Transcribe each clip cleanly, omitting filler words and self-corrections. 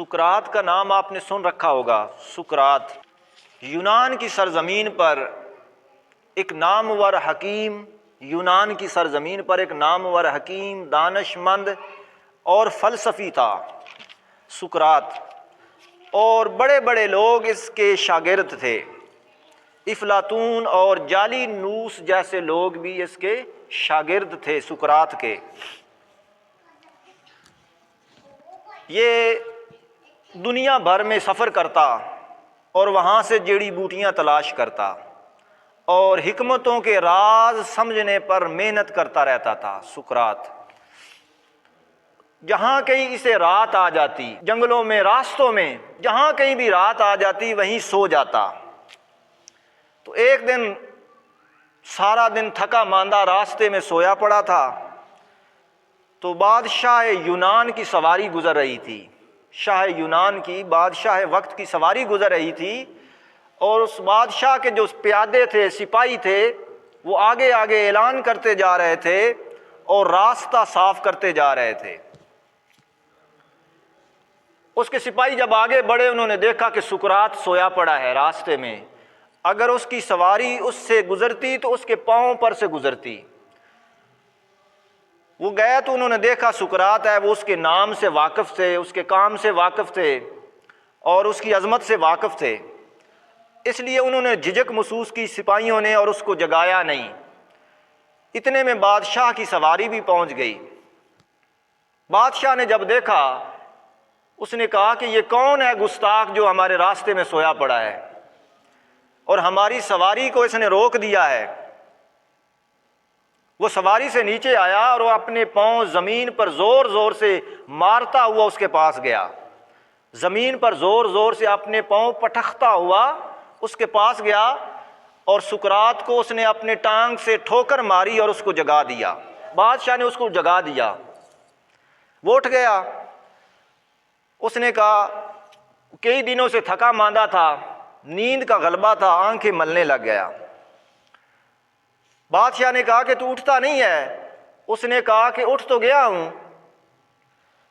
سقراط کا نام آپ نے سن رکھا ہوگا۔ سقراط یونان کی سرزمین پر ایک نامور حکیم، یونان کی سرزمین پر ایک نامور حکیم، دانش مند اور فلسفی تھا سقراط، اور بڑے بڑے لوگ اس کے شاگرد تھے۔ افلاطون اور جالینوس جیسے لوگ بھی اس کے شاگرد تھے سقراط کے۔ یہ دنیا بھر میں سفر کرتا اور وہاں سے جڑی بوٹیاں تلاش کرتا اور حکمتوں کے راز سمجھنے پر محنت کرتا رہتا تھا سقراط۔ جہاں کہیں اسے رات آ جاتی، جنگلوں میں، راستوں میں، جہاں کہیں بھی رات آ جاتی وہیں سو جاتا۔ تو ایک دن سارا دن تھکا ماندہ راستے میں سویا پڑا تھا، تو بادشاہ یونان کی سواری گزر رہی تھی، شاہ یونان کی، بادشاہ وقت کی سواری گزر رہی تھی، اور اس بادشاہ کے جو پیادے تھے، سپاہی تھے، وہ آگے آگے اعلان کرتے جا رہے تھے اور راستہ صاف کرتے جا رہے تھے۔ اس کے سپاہی جب آگے بڑھے، انہوں نے دیکھا کہ سقراط سویا پڑا ہے راستے میں، اگر اس کی سواری اس سے گزرتی تو اس کے پاؤں پر سے گزرتی۔ وہ گئے تو انہوں نے دیکھا سقراط ہے، وہ اس کے نام سے واقف تھے، اس کے کام سے واقف تھے اور اس کی عظمت سے واقف تھے، اس لیے انہوں نے جھجک محسوس کی سپاہیوں نے اور اس کو جگایا نہیں۔ اتنے میں بادشاہ کی سواری بھی پہنچ گئی۔ بادشاہ نے جب دیکھا، اس نے کہا کہ یہ کون ہے گستاخ جو ہمارے راستے میں سویا پڑا ہے اور ہماری سواری کو اس نے روک دیا ہے۔ وہ سواری سے نیچے آیا اور وہ اپنے پاؤں زمین پر زور زور سے مارتا ہوا اس کے پاس گیا، زمین پر زور زور سے اپنے پاؤں پٹختا ہوا اس کے پاس گیا، اور سقراط کو اس نے اپنے ٹانگ سے ٹھوکر ماری اور اس کو جگا دیا۔ بادشاہ نے اس کو جگا دیا، وہ اٹھ گیا۔ اس نے کہا، کئی دنوں سے تھکا ماندہ تھا، نیند کا غلبہ تھا، آنکھیں ملنے لگ گیا۔ بادشاہ نے کہا کہ تو اٹھتا نہیں ہے؟ اس نے کہا کہ اٹھ تو گیا ہوں۔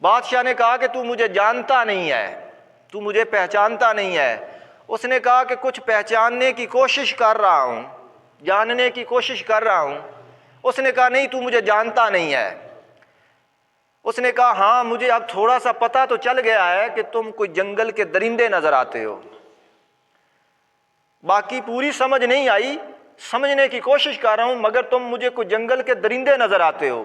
بادشاہ نے کہا کہ تو مجھے جانتا نہیں ہے، تو مجھے پہچانتا نہیں ہے۔ اس نے کہا کہ کچھ پہچاننے کی کوشش کر رہا ہوں، جاننے کی کوشش کر رہا ہوں۔ اس نے کہا نہیں، تو مجھے جانتا نہیں ہے۔ اس نے کہا ہاں، مجھے اب تھوڑا سا پتہ تو چل گیا ہے کہ تم کوئی جنگل کے درندے نظر آتے ہو، باقی پوری سمجھ نہیں آئی، سمجھنے کی کوشش کر رہا ہوں، مگر تم مجھے کوئی جنگل کے درندے نظر آتے ہو۔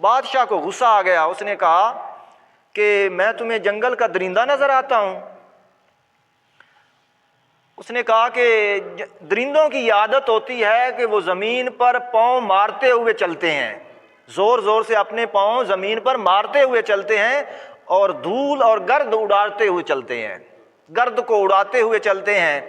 بادشاہ کو غصہ آ گیا، اس نے کہا کہ میں تمہیں جنگل کا درندہ نظر آتا ہوں؟ اس نے کہا کہ درندوں کی عادت ہوتی ہے کہ وہ زمین پر پاؤں مارتے ہوئے چلتے ہیں، زور زور سے اپنے پاؤں زمین پر مارتے ہوئے چلتے ہیں اور دھول اور گرد اڑاتے ہوئے چلتے ہیں، گرد کو اڑاتے ہوئے چلتے ہیں،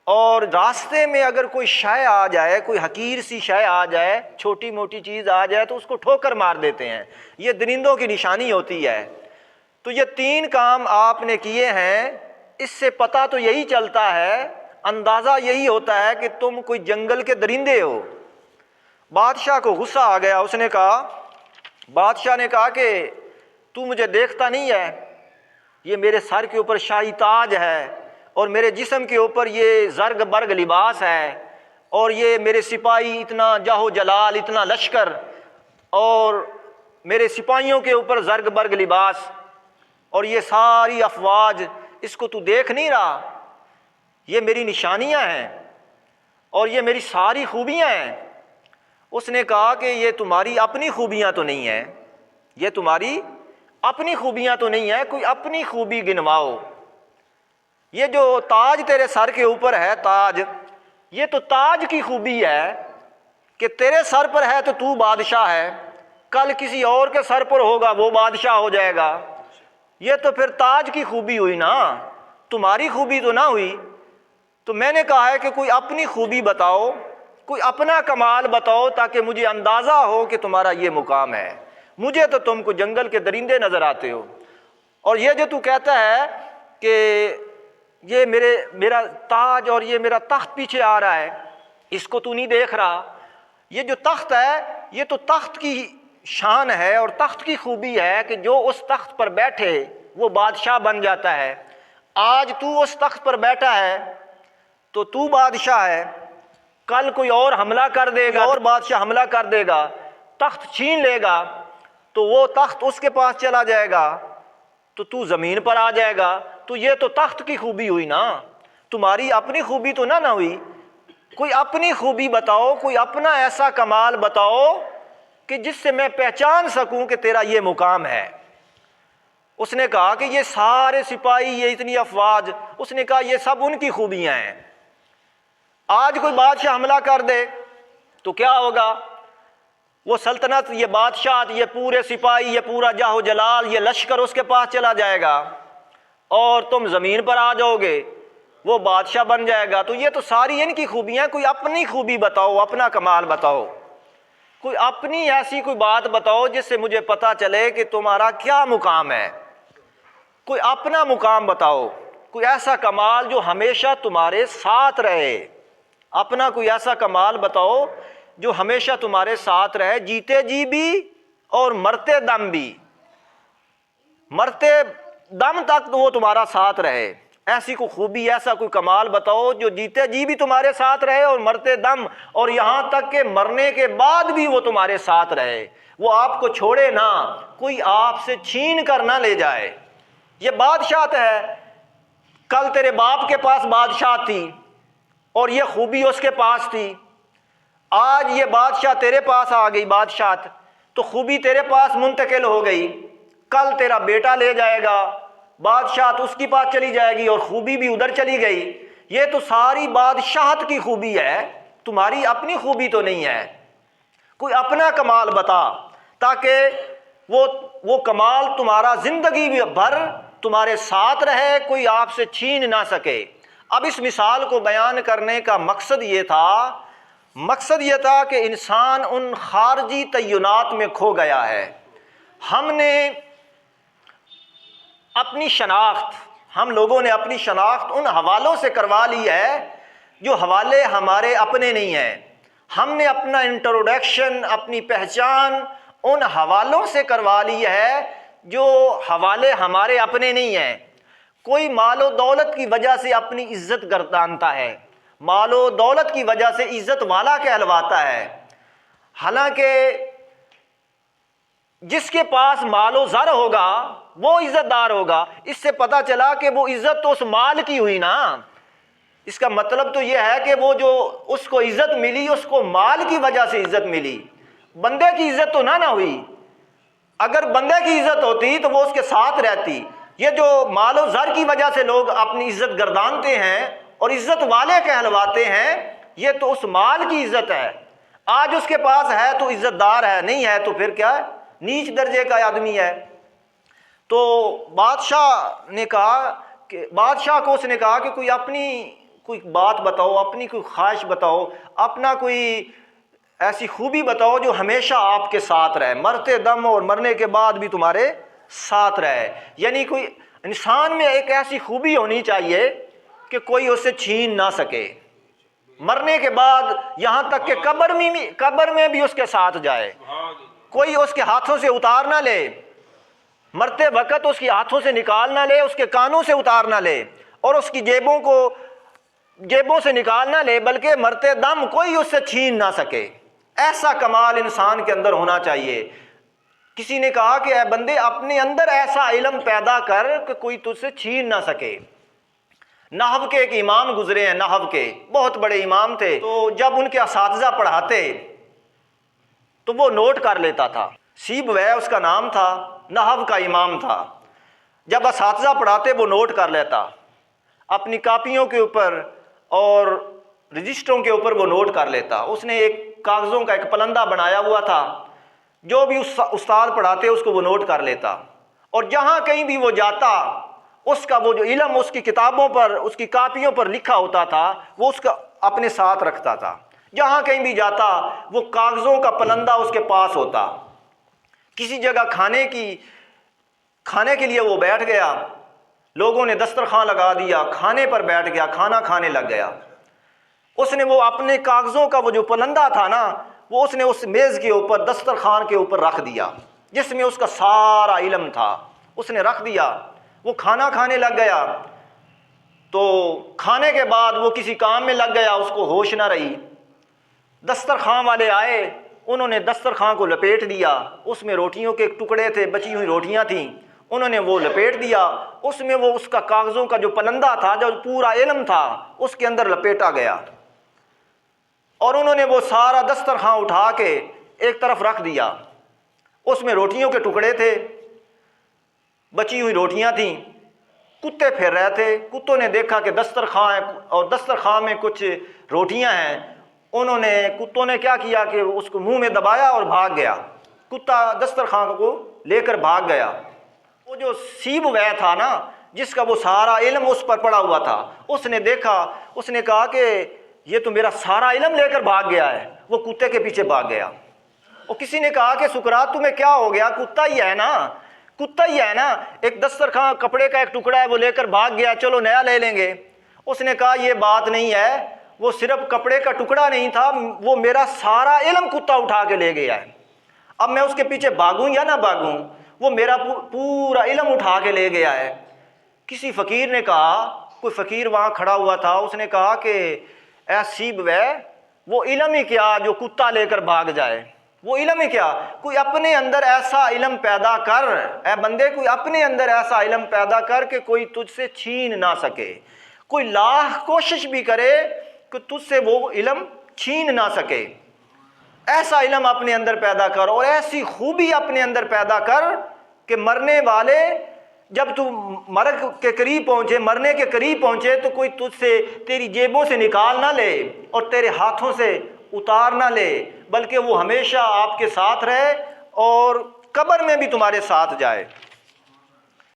اور راستے میں اگر کوئی شے آ جائے، کوئی حقیر سی شے آ جائے، چھوٹی موٹی چیز آ جائے تو اس کو ٹھوکر مار دیتے ہیں۔ یہ درندوں کی نشانی ہوتی ہے۔ تو یہ تین کام آپ نے کیے ہیں، اس سے پتہ تو یہی چلتا ہے، اندازہ یہی ہوتا ہے کہ تم کوئی جنگل کے درندے ہو۔ بادشاہ کو غصہ آ گیا، اس نے کہا، بادشاہ نے کہا کہ تو مجھے دیکھتا نہیں ہے؟ یہ میرے سر کے اوپر شاہی تاج ہے اور میرے جسم کے اوپر یہ زرگ برگ لباس ہے، اور یہ میرے سپاہی اتنا جاہو جلال، اتنا لشکر، اور میرے سپاہیوں کے اوپر زرگ برگ لباس، اور یہ ساری افواج، اس کو تو دیکھ نہیں رہا؟ یہ میری نشانیاں ہیں اور یہ میری ساری خوبیاں ہیں۔ اس نے کہا کہ یہ تمہاری اپنی خوبیاں تو نہیں ہیں، یہ تمہاری اپنی خوبیاں تو نہیں ہیں، کوئی اپنی خوبی گنواؤ۔ یہ جو تاج تیرے سر کے اوپر ہے، تاج، یہ تو تاج کی خوبی ہے کہ تیرے سر پر ہے تو تو بادشاہ ہے، کل کسی اور کے سر پر ہوگا وہ بادشاہ ہو جائے گا۔ یہ تو پھر تاج کی خوبی ہوئی نا، تمہاری خوبی تو نہ ہوئی۔ تو میں نے کہا ہے کہ کوئی اپنی خوبی بتاؤ، کوئی اپنا کمال بتاؤ، تاکہ مجھے اندازہ ہو کہ تمہارا یہ مقام ہے۔ مجھے تو تم کو جنگل کے درندے نظر آتے ہو، اور یہ جو تو کہتا ہے کہ یہ میرا تاج اور یہ میرا تخت پیچھے آ رہا ہے، اس کو تو نہیں دیکھ رہا؟ یہ جو تخت ہے، یہ تو تخت کی شان ہے اور تخت کی خوبی ہے کہ جو اس تخت پر بیٹھے وہ بادشاہ بن جاتا ہے۔ آج تو اس تخت پر بیٹھا ہے تو تو بادشاہ ہے، کل کوئی اور حملہ کر دے گا، اور بادشاہ حملہ کر دے گا، تخت چھین لے گا تو وہ تخت اس کے پاس چلا جائے گا تو تو زمین پر آ جائے گا۔ تو یہ تو تخت کی خوبی ہوئی نا، تمہاری اپنی خوبی تو نہ ہوئی۔ کوئی اپنی خوبی بتاؤ، کوئی اپنا ایسا کمال بتاؤ کہ جس سے میں پہچان سکوں کہ تیرا یہ مقام ہے۔ اس نے کہا کہ یہ سارے سپاہی، یہ اتنی افواج، اس نے کہا یہ سب ان کی خوبیاں ہیں۔ آج کوئی بادشاہ حملہ کر دے تو کیا ہوگا؟ وہ سلطنت، یہ بادشاہ، یہ پورے سپاہی، یہ پورا جاہ و جلال، یہ لشکر اس کے پاس چلا جائے گا اور تم زمین پر آ جاؤ گے، وہ بادشاہ بن جائے گا۔ تو یہ تو ساری ان کی خوبیاں، کوئی اپنی خوبی بتاؤ، اپنا کمال بتاؤ، کوئی اپنی ایسی کوئی بات بتاؤ جس سے مجھے پتا چلے کہ تمہارا کیا مقام ہے۔ کوئی اپنا مقام بتاؤ، کوئی ایسا کمال جو ہمیشہ تمہارے ساتھ رہے۔ اپنا کوئی ایسا کمال بتاؤ جو ہمیشہ تمہارے ساتھ رہے، جیتے جی بھی اور مرتے دم بھی، مرتے دم تک تو وہ تمہارا ساتھ رہے۔ ایسی کوئی خوبی، ایسا کوئی کمال بتاؤ جو جیتے جی بھی تمہارے ساتھ رہے اور مرتے دم، اور یہاں تک کہ مرنے کے بعد بھی وہ تمہارے ساتھ رہے، وہ آپ کو چھوڑے نہ، کوئی آپ سے چھین کر نہ لے جائے۔ یہ بادشاہت ہے۔ کل تیرے باپ کے پاس بادشاہت تھی اور یہ خوبی اس کے پاس تھی، آج یہ بادشاہ تیرے پاس آ گئی بادشاہت، تو خوبی تیرے پاس منتقل ہو گئی، کل تیرا بیٹا لے جائے گا، بادشاہت اس کی پاس چلی جائے گی اور خوبی بھی ادھر چلی گئی۔ یہ تو ساری بادشاہت کی خوبی ہے، تمہاری اپنی خوبی تو نہیں ہے۔ کوئی اپنا کمال بتا تاکہ وہ کمال تمہارا زندگی بھر تمہارے ساتھ رہے، کوئی آپ سے چھین نہ سکے۔ اب اس مثال کو بیان کرنے کا مقصد یہ تھا کہ انسان ان خارجی تعینات میں کھو گیا ہے۔ ہم نے اپنی شناخت، ہم لوگوں نے اپنی شناخت ان حوالوں سے کروا لی ہے جو حوالے ہمارے اپنے نہیں ہیں۔ ہم نے اپنا انٹروڈکشن، اپنی پہچان ان حوالوں سے کروا لی ہے جو حوالے ہمارے اپنے نہیں ہیں۔ کوئی مال و دولت کی وجہ سے اپنی عزت گردانتا ہے، مال و دولت کی وجہ سے عزت والا کہلواتا ہے، حالانکہ جس کے پاس مال و زر ہوگا وہ عزت دار ہوگا۔ اس سے پتہ چلا کہ وہ عزت تو اس مال کی ہوئی نا۔ اس کا مطلب تو یہ ہے کہ وہ جو اس کو عزت ملی، اس کو مال کی وجہ سے عزت ملی، بندے کی عزت تو نہ ہوئی۔ اگر بندے کی عزت ہوتی تو وہ اس کے ساتھ رہتی۔ یہ جو مال و زر کی وجہ سے لوگ اپنی عزت گردانتے ہیں اور عزت والے کہلواتے ہیں، یہ تو اس مال کی عزت ہے۔ آج اس کے پاس ہے تو عزت دار ہے، نہیں ہے تو پھر کیا ہے، نیچ درجے کا آدمی ہے۔ تو بادشاہ کو اس نے کہا کہ کوئی اپنی کوئی بات بتاؤ، اپنی کوئی خواہش بتاؤ، اپنا کوئی ایسی خوبی بتاؤ جو ہمیشہ آپ کے ساتھ رہے، مرتے دم اور مرنے کے بعد بھی تمہارے ساتھ رہے۔ یعنی کوئی انسان میں ایک ایسی خوبی ہونی چاہیے کہ کوئی اسے چھین نہ سکے، مرنے کے بعد یہاں تک کہ قبر میں بھی اس کے ساتھ جائے، کوئی اس کے ہاتھوں سے اتار نہ لے، مرتے وقت اس کے ہاتھوں سے نکال نہ لے، اس کے کانوں سے اتار نہ لے اور اس کی جیبوں سے نکال نہ لے، بلکہ مرتے دم کوئی اس سے چھین نہ سکے۔ ایسا کمال انسان کے اندر ہونا چاہیے۔ کسی نے کہا کہ اے بندے، اپنے اندر ایسا علم پیدا کر کہ کوئی تجھ سے چھین نہ سکے۔ نحو کے ایک امام گزرے ہیں، نحو کے بہت بڑے امام تھے، تو جب ان کے اساتذہ پڑھاتے تو وہ نوٹ کر لیتا تھا۔ سیبویہ اس کا نام تھا، نحو کا امام تھا۔ جب اساتذہ پڑھاتے وہ نوٹ کر لیتا، اپنی کاپیوں کے اوپر اور رجسٹروں کے اوپر وہ نوٹ کر لیتا۔ اس نے ایک کاغذوں کا ایک پلندہ بنایا ہوا تھا، جو بھی استاد پڑھاتے اس کو وہ نوٹ کر لیتا، اور جہاں کہیں بھی وہ جاتا اس کا وہ جو علم اس کی کتابوں پر، اس کی کاپیوں پر لکھا ہوتا تھا، وہ اس کا اپنے ساتھ رکھتا تھا۔ جہاں کہیں بھی جاتا وہ کاغذوں کا پلندہ اس کے پاس ہوتا۔ کسی جگہ کھانے کے لیے وہ بیٹھ گیا، لوگوں نے دسترخوان لگا دیا، کھانے پر بیٹھ گیا، کھانا کھانے لگ گیا۔ اس نے وہ اپنے کاغذوں کا وہ جو پلندہ تھا نا، وہ اس نے اس میز کے اوپر، دسترخوان کے اوپر رکھ دیا، جس میں اس کا سارا علم تھا، اس نے رکھ دیا۔ وہ کھانا کھانے لگ گیا، تو کھانے کے بعد وہ کسی کام میں لگ گیا، اس کو ہوش نہ رہی۔ دسترخوان والے آئے، انہوں نے دسترخوان کو لپیٹ دیا، اس میں روٹیوں کے ٹکڑے تھے، بچی ہوئی روٹیاں تھیں، انہوں نے وہ لپیٹ دیا، اس میں وہ اس کا کاغذوں کا جو پلندہ تھا، جو پورا علم تھا، اس کے اندر لپیٹا گیا، اور انہوں نے وہ سارا دسترخوان اٹھا کے ایک طرف رکھ دیا۔ اس میں روٹیوں کے ٹکڑے تھے، بچی ہوئی روٹیاں تھیں، کتے پھر رہے تھے، کتوں نے دیکھا کہ دسترخوان ہے اور دسترخوان میں کچھ روٹیاں ہیں، کتوں نے کیا کیا کہ اس کو منہ میں دبایا اور بھاگ گیا، کتا دسترخوان کو لے کر بھاگ گیا۔ وہ جو سیب وے تھا نا، جس کا وہ سارا علم اس پر پڑا ہوا تھا، اس نے دیکھا، اس نے کہا کہ یہ تو میرا سارا علم لے کر بھاگ گیا ہے، وہ کتے کے پیچھے بھاگ گیا۔ اور کسی نے کہا کہ سقراط تمہیں کیا ہو گیا، کتا ہی ہے نا، کتا ہی ہے نا، ایک دسترخوان کپڑے کا ایک ٹکڑا ہے وہ لے کر بھاگ گیا، چلو نیا لے لیں گے۔ اس نے کہا یہ بات نہیں ہے، وہ صرف کپڑے کا ٹکڑا نہیں تھا، وہ میرا سارا علم کتا اٹھا کے لے گیا ہے، اب میں اس کے پیچھے بھاگوں یا نہ بھاگوں، وہ میرا پورا علم اٹھا کے لے گیا ہے۔ کسی فقیر نے کہا، کوئی فقیر وہاں کھڑا ہوا تھا، اس نے کہا کہ اے سیب وے، وہ علم ہی کیا جو کتا لے کر بھاگ جائے، وہ علم ہی کیا، کوئی اپنے اندر ایسا علم پیدا کر، اے بندے کوئی اپنے اندر ایسا علم پیدا کر کہ کوئی تجھ سے چھین نہ سکے، کوئی لاکھ کوشش بھی کرے کہ تجھ سے وہ علم چھین نہ سکے، ایسا علم اپنے اندر پیدا کر اور ایسی خوبی اپنے اندر پیدا کر کہ مرنے والے جب تو مرگ کے قریب پہنچے، مرنے کے قریب پہنچے، تو کوئی تجھ سے تیری جیبوں سے نکال نہ لے اور تیرے ہاتھوں سے اتار نہ لے، بلکہ وہ ہمیشہ آپ کے ساتھ رہے اور قبر میں بھی تمہارے ساتھ جائے۔